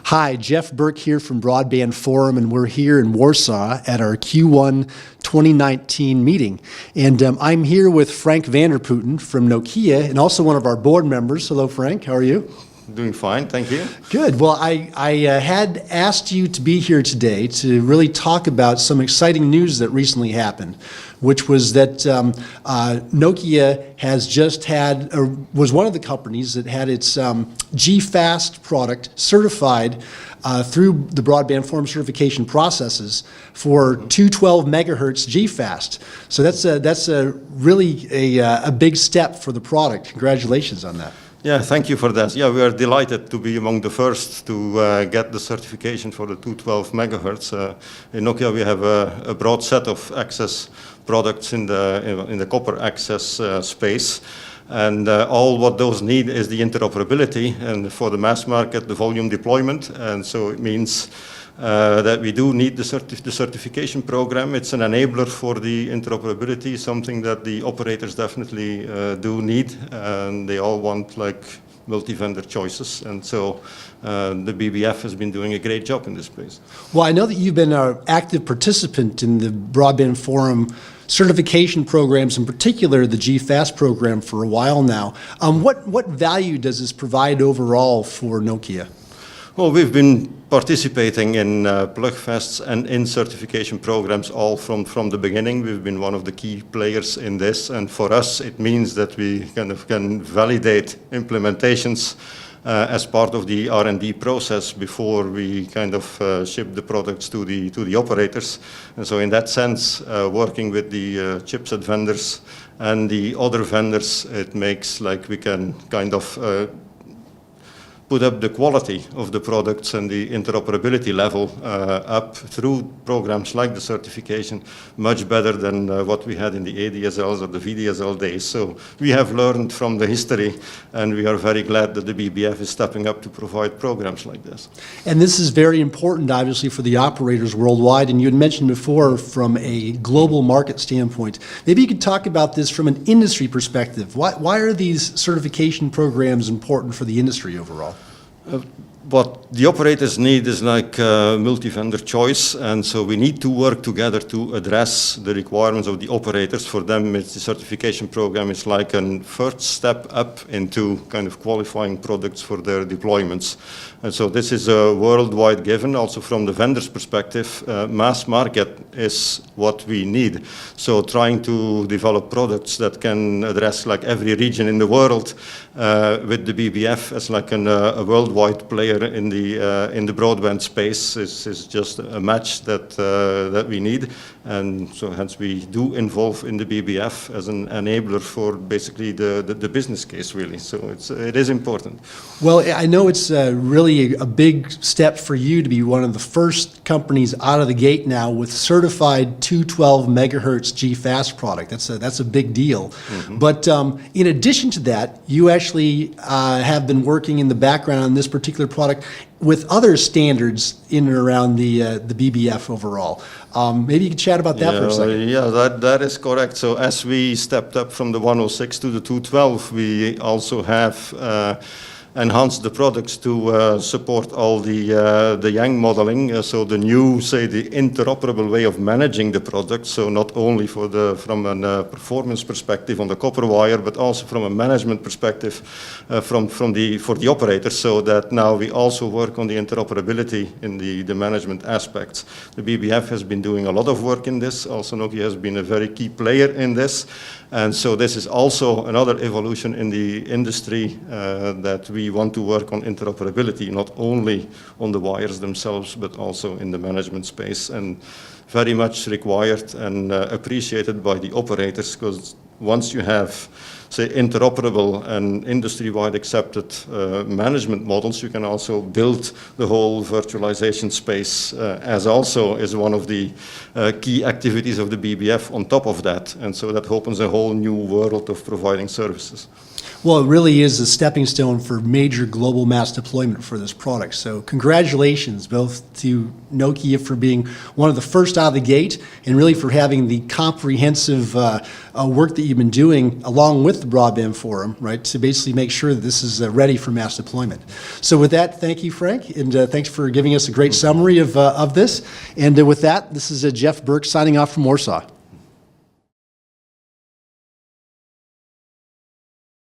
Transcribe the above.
Hi, Jeff Burke here from Broadband Forum, and we're here in Warsaw at our Q1 2019 meeting. And I'm here with Frank Putten from Nokia, and also one of our board members. Hello, Frank. How are you? Doing fine, thank you. Good. Well, I had asked you to be here today to really talk about some exciting news that recently happened, which was that Nokia has just had, or was one of the companies that had its Gfast product certified through the Broadband Forum certification processes for 212 megahertz Gfast. So that's really a big step for the product. Congratulations on that. Yeah, thank you for that. Yeah, we are delighted to be among the first to get the certification for the 212 megahertz. In Nokia, we have a broad set of access products in the copper access space. And all what those need is the interoperability, and for the mass market, the volume deployment. And so it means that we do need the certification program. It's an enabler for the interoperability, something that the operators definitely do need, and they all want like multi-vendor choices. And so the BBF has been doing a great job in this space. Well, I know that you've been an active participant in the Broadband Forum certification programs, in particular the Gfast program, for a while now. What value does this provide overall for Nokia? Well, we've been participating in Plugfests and in certification programs all from the beginning. We've been one of the key players in this, and for us it means that we kind of can validate implementations as part of the R&D process before we kind of ship the products to the operators. And so in that sense, working with the chipset vendors and the other vendors, it makes like we can kind of put up the quality of the products and the interoperability level up through programs like the certification much better than what we had in the ADSLs or the VDSL days. So we have learned from the history, and we are very glad that the BBF is stepping up to provide programs like this. And this is very important, obviously, for the operators worldwide. And you had mentioned before from a global market standpoint. Maybe you could talk about this from an industry perspective. Why are these certification programs important for the industry overall? What the operators need is like multi-vendor choice, and so we need to work together to address the requirements of the operators. For them, it's the certification program is like a first step up into kind of qualifying products for their deployments. And so this is a worldwide given. Also from the vendor's perspective, mass market is what we need. So trying to develop products that can address like every region in the world with the BBF as like a worldwide player in the broadband space is just a match that we need. And so hence we do involve in the BBF as an enabler for basically the business case, really. So it is important. Well, I know it's really a big step for you to be one of the first companies out of the gate now with certified 212 megahertz Gfast product. That's a big deal. Mm-hmm. But in addition to that, you actually have been working in the background on this particular product with other standards in and around the BBF overall. Maybe you could chat about that for a second. Yeah, that is correct. So as we stepped up from the 106 to the 212, we also have enhanced the products to support all the Yang modeling. So the new, say, the interoperable way of managing the product. So not only from a performance perspective on the copper wire, but also from a management perspective for the operators. So that now we also work on the interoperability in the management aspects. The BBF has been doing a lot of work in this. Also, Nokia has been a very key player in this. And so this is also another evolution in the industry that we want to work on interoperability, not only on the wires themselves, but also in the management space, and very much required and appreciated by the operators, because once you have, say, interoperable and industry-wide accepted management models, you can also build the whole virtualization space as also is one of the key activities of the BBF on top of that. And so that opens a whole new world of providing services. Well, it really is a stepping stone for major global mass deployment for this product. So congratulations both to Nokia for being one of the first out of the gate and really for having the comprehensive work that you've been doing along with the Broadband Forum, right, to basically make sure that this is ready for mass deployment. So with that, thank you, Frank, and thanks for giving us a great summary of this. And with that, this is Jeff Burke signing off from Warsaw.